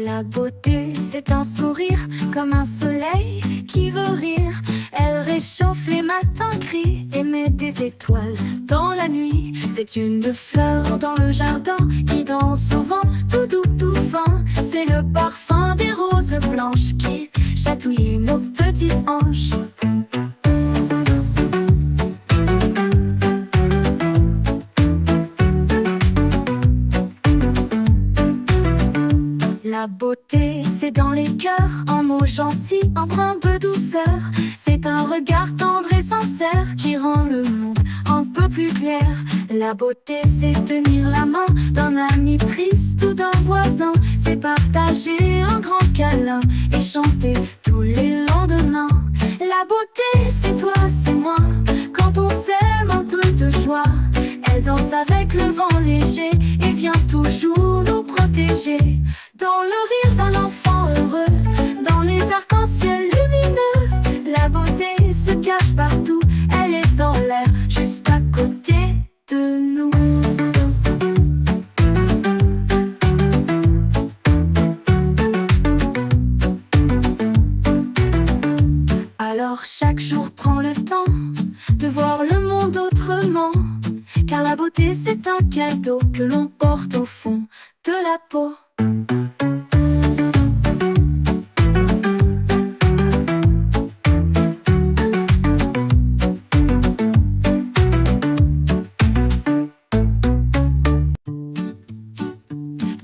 La beauté, c'est un sourire comme un soleil qui veut rire. Elle réchauffe les matins gris et met des étoiles dans la nuit. C'est une fleur dans le jardin qui danse au vent, tout doux, tout fin. C'est le parfum des roses blanches qui chatouille nos petites hanches. La beauté, c'est dans les cœurs, en mots gentils, empreints de douceur. C'est un regard tendre et sincère qui rend le monde un peu plus clair. La beauté, c'est tenir la main d'un ami triste ou d'un voisin. C'est partager un grand câlin et chanter tous les lendemains. La beauté, c'est toi, c'est moi, quand on s'aime un peu de joie. Elle danse avec le vent léger et vient toujours nous protéger. Dans le rire d'un enfant heureux, dans les arcs-en-ciel lumineux, la beauté se cache partout, elle est dans l'air, juste à côté de nous. Alors chaque jour prends le temps de voir le monde autrement, car la beauté c'est un cadeau que l'on porte au fond de la peau.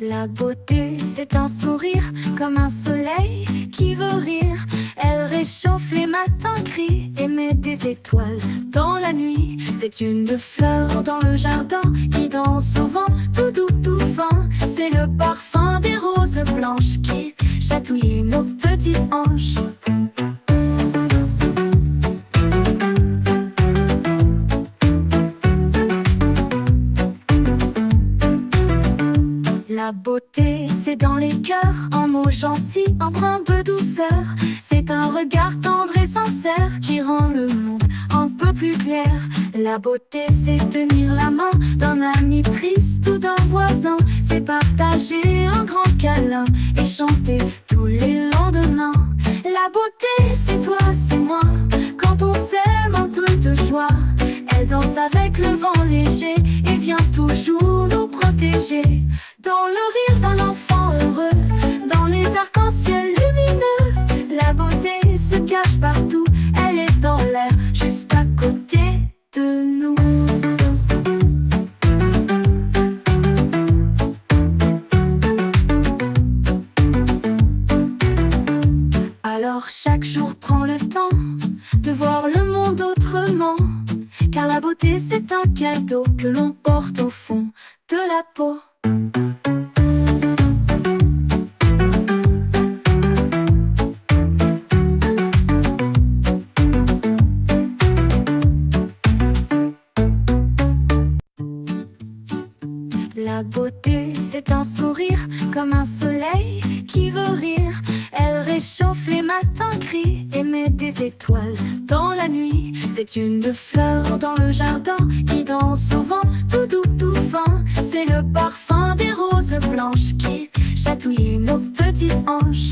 La beauté, c'est un sourire comme un soleil qui veut rire. Elle réchauffe les matins gris et met des étoiles dans la nuit. C'est une fleur dans le jardin qui danse au vent, tout doux, tout fin. C'est le parfum des roses blanches qui chatouille nos petites hanches. La beauté, c'est dans les cœurs, en mots gentils, empreints de douceur. C'est un regard tendre et sincère qui rend le monde un peu plus clair. La beauté, c'est tenir la main d'un ami triste ou d'un voisin. C'est partager un grand câlin et chanter tous les lendemains. La beauté, c'est toi, c'est moi, quand on s'aime un peu de joie. Elle danse avec le vent léger et vient toujours nous protéger. Dans le rire d'un enfant heureux, dans les arcs-en-ciel lumineux, la beauté se cache partout, elle est dans l'air, juste à côté de nous. Alors chaque jour prends le temps de voir le monde autrement, car la beauté c'est un cadeau que l'on porte au fond de la peau. La beauté, c'est un sourire comme un soleil qui veut rire. Elle réchauffe les matins gris et met des étoiles dans la nuit. C'est une fleur dans le jardin qui danse au vent, tout doux, tout fin. C'est le parfum des roses blanches qui chatouille nos petites hanches.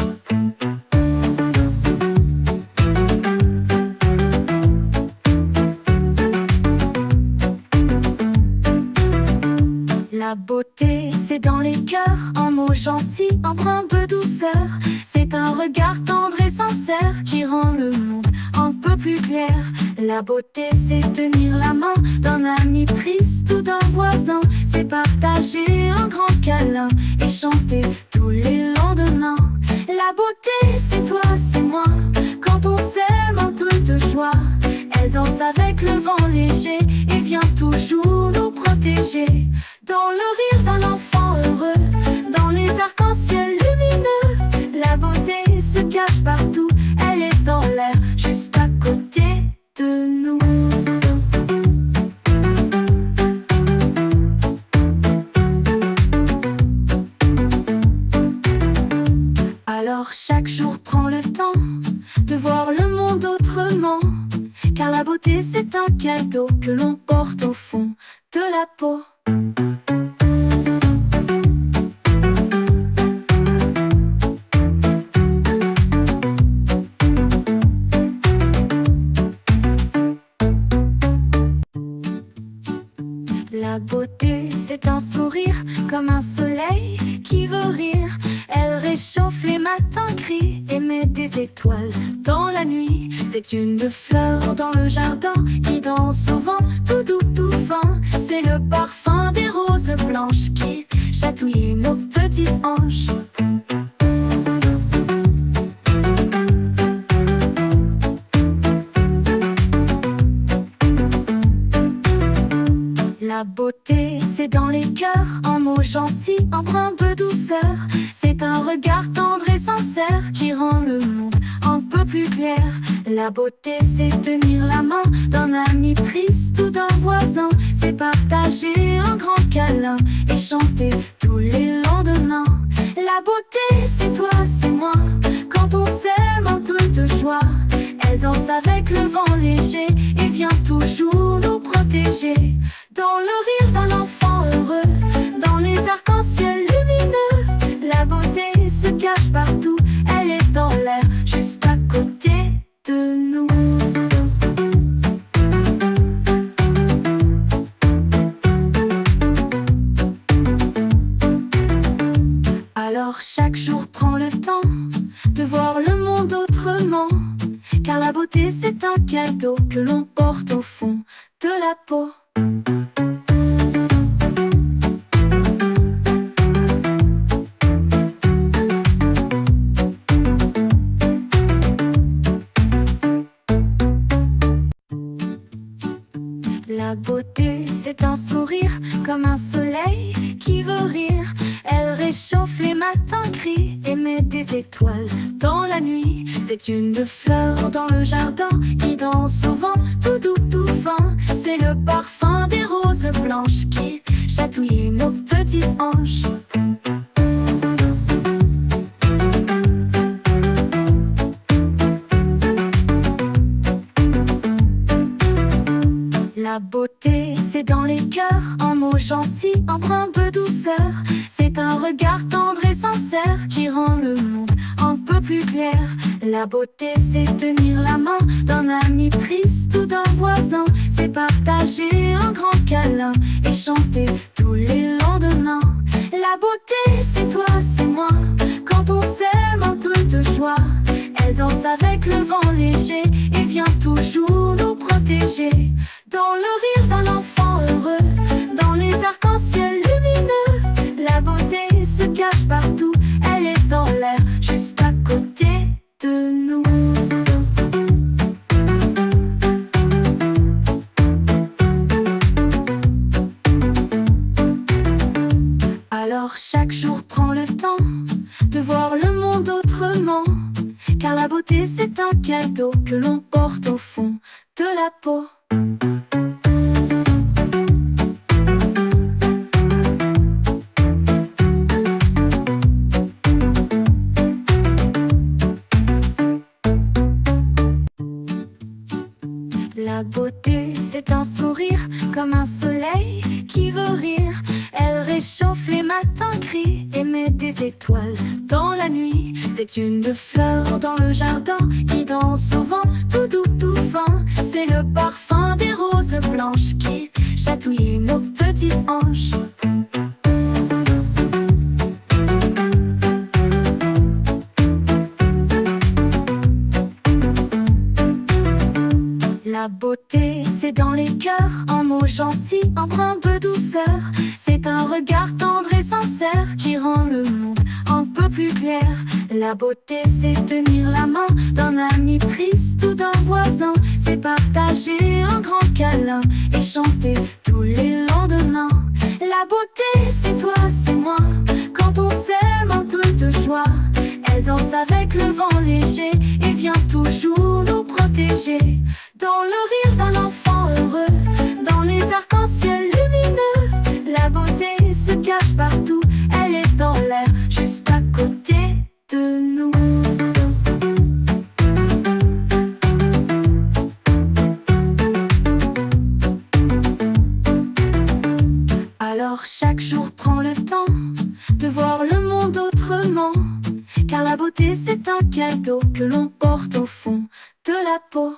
La beauté, c'est dans les cœurs, en mots gentils, empreints de douceur. C'est un regard tendre et sincère qui rend le monde un peu plus clair. La beauté, c'est tenir la main d'un ami triste ou d'un voisin. C'est partager un grand câlin et chanter tous les lendemains. La beauté, c'est toi, c'est moi, quand on s'aime un peu de joie. Elle danse avec le vent léger et vient toujours nous protéger. Dans le rire d'un enfant heureux, dans les arcs-en-ciel lumineux, la beauté se cache partout, elle est dans l'air, juste à côté de nous. Alors chaque jour prends le temps de voir le monde autrement, car la beauté c'est un cadeau que l'on porte au fond de la peau. soleil qui veut rire. Elle réchauffe les matins gris et met des étoiles dans la nuit. C'est une fleur dans le jardin qui danse au vent, tout doux, tout fin. C'est le parfum des roses blanches qui chatouille nos petites hanches. La beauté, c'est dans les cœurs, en mots gentils, empreints de douceur. C'est un regard tendre et sincère qui rend le monde un peu plus clair. La beauté, c'est tenir la main d'un ami triste ou d'un voisin. C'est partager un grand câlin et chanter tous les lendemains. La beauté, c'est toi, c'est moi, quand on s'aime un peu de joie. Elle danse avec le vent léger et vient toujours nous protéger. Dans le rire d'un enfant heureux, dans les arcs-en-ciel lumineux, la beauté se cache partout, elle est dans l'air, juste à côté de nous. Alors chaque jour prends le temps de voir le monde autrement, car la beauté c'est un cadeau que l'on porte au fond de la peau. La beauté, c'est un sourire comme un soleil qui veut rire. Elle réchauffe les matins gris et met des étoiles dans la nuit. C'est une fleur dans le jardin qui danse au vent, tout doux, tout fin. C'est le parfum des roses blanches qui chatouille nos petites hanches. La beauté, c'est dans les cœurs, en mots gentils, empreints de douceur. C'est un regard tendre et sincère qui rend le monde un peu plus clair. La beauté, c'est tenir la main d'un ami triste ou d'un voisin. C'est partager un grand câlin et chanter tous les lendemains. La beauté, c'est toi, c'est moi, quand on s'aime un peu de joie. Elle danse avec le vent léger et vient toujours nous protéger. Dans le rire d'un enfant heureux, dans les arcs-en-ciel lumineux, la beauté se cache partout, elle est dans l'air, juste à côté de nous. Alors chaque jour prends le temps de voir le monde autrement, car la beauté c'est un cadeau que l'on porte au fond de la peau. La beauté, c'est un sourire comme un soleil qui veut rire. Elle réchauffe les matins gris et met des étoiles dans la nuit. C'est une fleur dans le jardin qui danse au vent, tout doux, tout fin. C'est le parfum des roses blanches qui chatouille nos petites hanches. La beauté, c'est dans les cœurs, en mots gentils, empreints de douceur. C'est un regard tendre et sincère qui rend le monde un peu plus clair. La beauté, c'est tenir la main d'un ami triste ou d'un voisin. C'est partager un grand câlin et chanter tous les lendemains. La beauté, c'est toi, c'est moi, quand on s'aime un peu de joie. Elle danse avec le vent léger et vient toujours nous protéger. Dans le rire d'un enfant heureux, dans les arcs-en-ciel lumineux, la beauté se cache partout, elle est dans l'air, juste à côté de nous. Alors chaque jour prends le temps de voir le monde autrement, car la beauté c'est un cadeau que l'on porte au fond de la peau.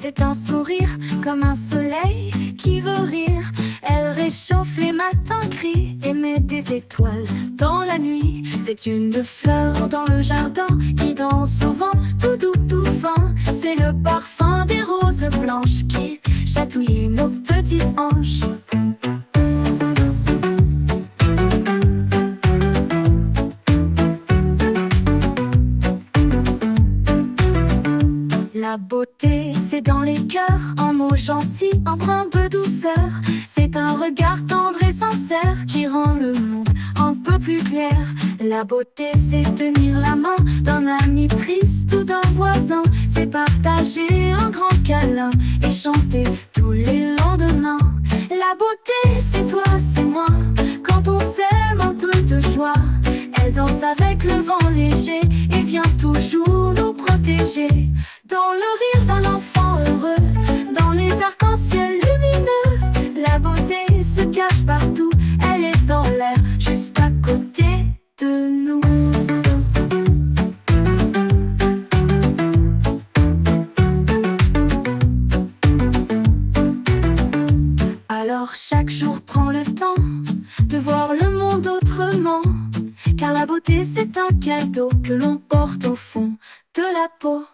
c'est un sourire comme un soleil qui veut rire. Elle réchauffe les matins gris et met des étoiles dans la nuit. C'est une fleur dans le jardin qui danse au vent, tout doux, tout fin. C'est le parfum des roses blanches qui chatouille nos petites hanches. La beauté, c'est dans les cœurs, en mots gentils, empreints de douceur. C'est un regard tendre et sincère qui rend le monde un peu plus clair. La beauté, c'est tenir la main d'un ami triste ou d'un voisin. C'est partager un grand câlin et chanter tous les lendemains. La beauté, c'est toi, c'est moi, quand on s'aime un peu de joie. Elle danse avec le vent léger et vient toujours nous protéger. Dans le rire d'un enfant heureux, dans les arcs-en-ciel lumineux, la beauté se cache partout, elle est dans l'air, juste à côté de nous. Alors chaque jour prends le temps de voir le monde autrement, car la beauté c'est un cadeau que l'on porte au fond de la peau.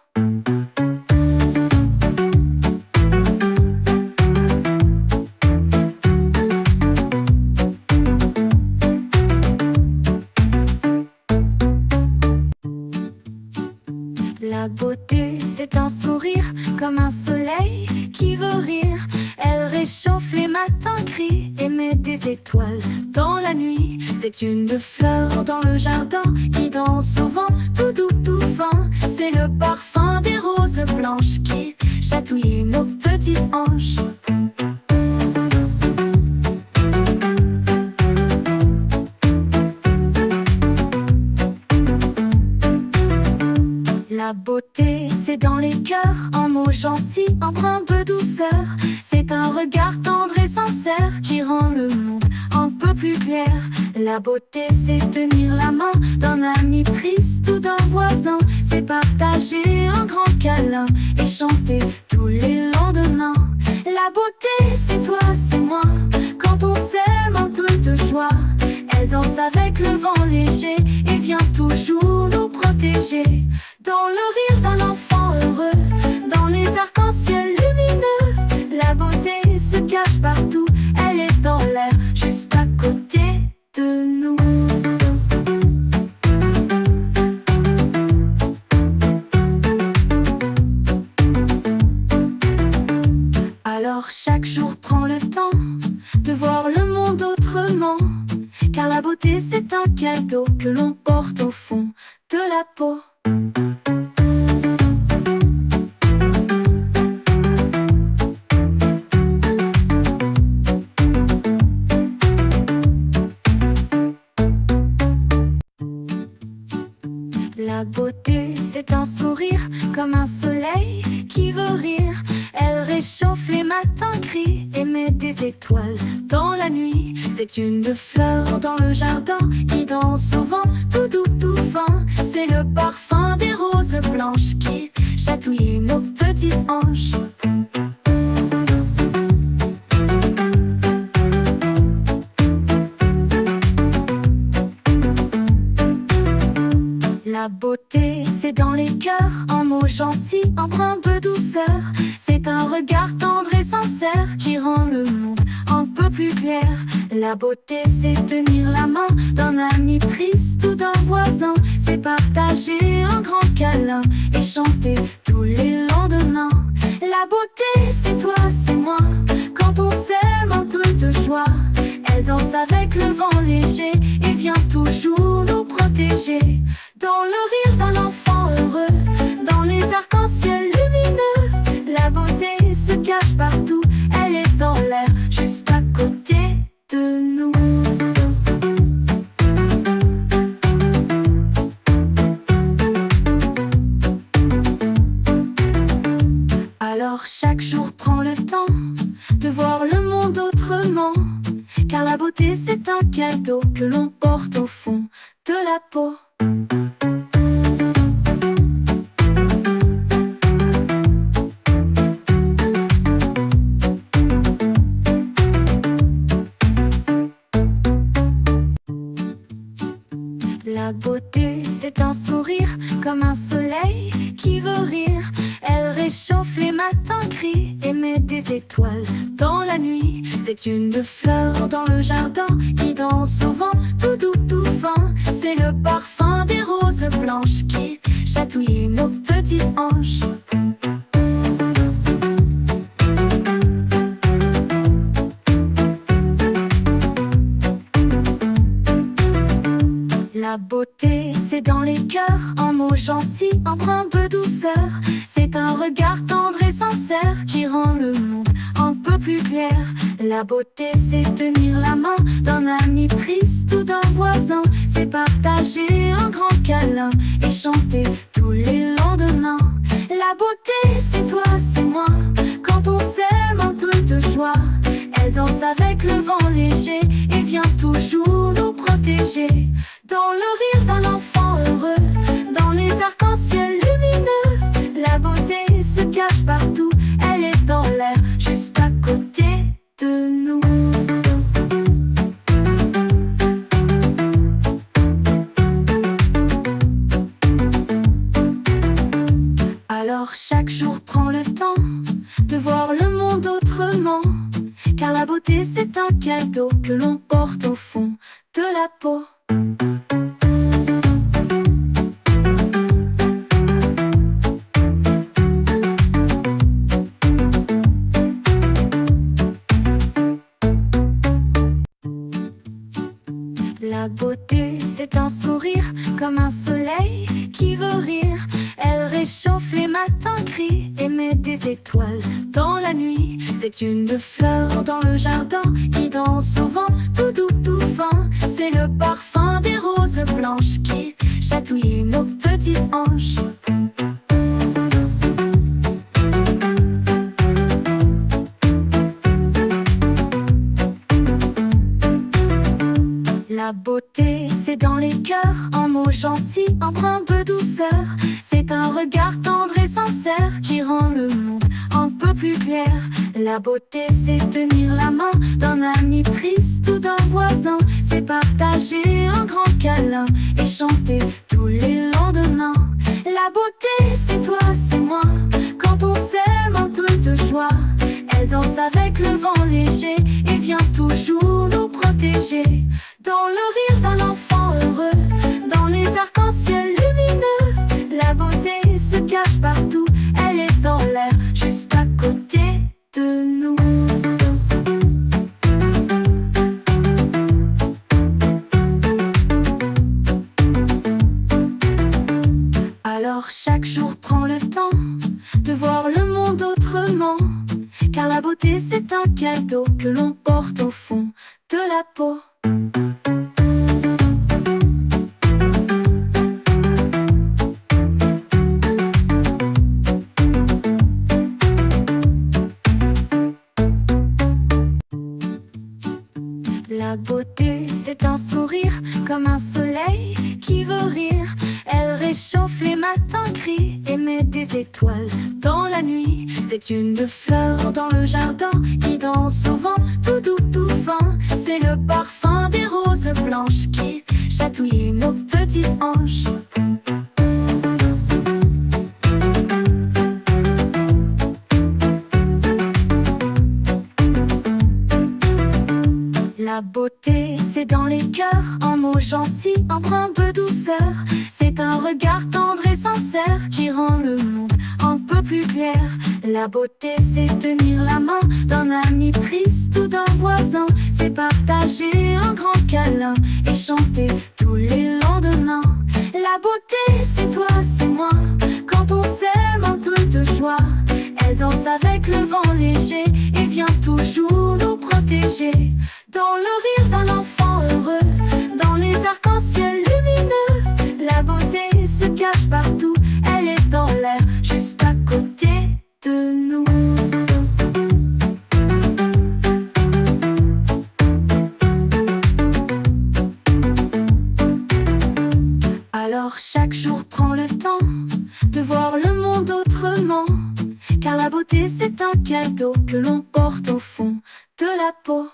La beauté, c'est un sourire comme un soleil qui veut rire. Elle réchauffe les matins gris et met des étoiles dans la nuit. C'est une fleur dans le jardin qui danse au vent, tout doux, tout fin. C'est le parfum des roses blanches qui chatouille nos petites hanches. La beauté, c'est dans les cœurs, en mots gentils, empreints de douceur. C'est un regard tendre et sincère qui rend le monde un peu plus clair. La beauté, c'est tenir la main d'un ami triste ou d'un voisin. C'est partager un grand câlin et chanter tous les lendemains. La beauté, c'est toi, c'est moi, quand on s'aime un peu de joie. Elle danse avec le vent léger et vient toujours nous protéger. Dans le rire d'un enfant heureux, dans les arcs-en-ciel lumineux, la beauté se cache partout, elle est dans l'air, juste à côté de nous. Alors chaque jour prends le temps de voir le monde autrement, car la beauté c'est un cadeau que l'on porte au fond de la peau. La beauté, c'est un sourire comme un soleil qui veut rire. Elle réchauffe les matins gris et met des étoiles dans la nuit. C'est une fleur dans le jardin qui danse au vent, tout doux, tout fin. C'est le parfum des roses blanches qui chatouille nos petites hanches. La beauté, c'est dans les cœurs, en mots gentils, empreints de douceur. C'est un regard tendre et sincère qui rend le monde un peu plus clair. La beauté, c'est tenir la main d'un ami triste ou d'un voisin. C'est partager un grand câlin et chanter tous les lendemains. La beauté, c'est toi, c'est moi, quand on s'aime un peu de joie. Elle danse avec le vent léger et vient toujours nous protéger. Dans le rire d'un enfant heureux, dans les arcs-en-ciel lumineux, la beauté se cache partout, elle est dans l'air, juste à côté de nous. Alors chaque jour prends le temps de voir le monde autrement, car la beauté c'est un cadeau que l'on porte au fond de la peau. La beauté, c'est un sourire comme un soleil qui veut rire. Elle réchauffe les matins gris et met des étoiles dans la nuit. C'est une fleur dans le jardin qui danse au vent, tout doux, tout fin. C'est le parfum des roses blanches qui chatouille nos petites hanches. La beauté, c'est dans les cœurs, en mots gentils, empreints de douceur. C'est un regard tendre et sincère qui rend le monde un peu plus clair. La beauté, c'est tenir la main d'un ami triste ou d'un voisin. C'est partager un grand câlin et chanter tous les lendemains. La beauté, c'est toi, c'est moi, quand on s'aime un peu de joie. Elle danse avec le vent léger et vient toujours nous protéger. Dans le rire d'un enfant heureux, dans les arcs-en-ciel lumineux, la beauté se cache partout, elle est dans l'air, juste à côté de nous. Alors chaque jour prends le temps de voir le monde autrement, car la beauté c'est un cadeau que l'on porte au fond de la peau. La beauté, c'est un sourire comme un soleil qui veut rire. Elle réchauffe les matins gris et met des étoiles dans la nuit. C'est une fleur dans le jardin qui danse au vent, tout doux, tout fin. C'est le parfum des roses blanches qui chatouille nos petites hanches. La beauté, c'est dans les cœurs, en mots gentils, empreints de douceur. C'est un regard tendre et sincère qui rend le monde un peu plus clair. La beauté, c'est tenir la main d'un ami triste ou d'un voisin. C'est partager un grand câlin et chanter tous les lendemains. La beauté, c'est toi, c'est moi, quand on s'aime un peu de joie. Elle danse avec le vent léger et vient toujours nous protéger. Dans le rire d'un enfant heureux, dans les arcs-en-ciel lumineux, la beauté se cache partout, elle est dans l'air, juste à côté de nous. Alors chaque jour prends le temps de voir le monde autrement, car la beauté c'est un cadeau que l'on porte au fond de la peau. La beauté, c'est un sourire comme un soleil qui veut rire. Elle réchauffe les matins gris et met des étoiles dans la nuit. C'est une fleur dans le jardin qui danse au vent, tout doux, tout fin. C'est le parfum des roses blanches qui chatouille nos petites hanches. La beauté, c'est dans les cœurs, en mots gentils, empreints de douceur. C'est un regard tendre et sincère qui rend le monde un peu plus clair. La beauté, c'est tenir la main d'un ami triste ou d'un voisin. C'est partager un grand câlin et chanter tous les lendemains. La beauté, c'est toi, c'est moi, quand on s'aime un peu de joie. Elle danse avec le vent léger et vient toujours nous protéger. Dans le rire d'un enfant heureux, dans les arcs-en-ciel lumineux, la beauté se cache partout, elle est dans l'air, juste à côté de nous. Alors chaque jour prends le temps de voir le monde autrement, car la beauté c'est un cadeau que l'on porte au fond de la peau.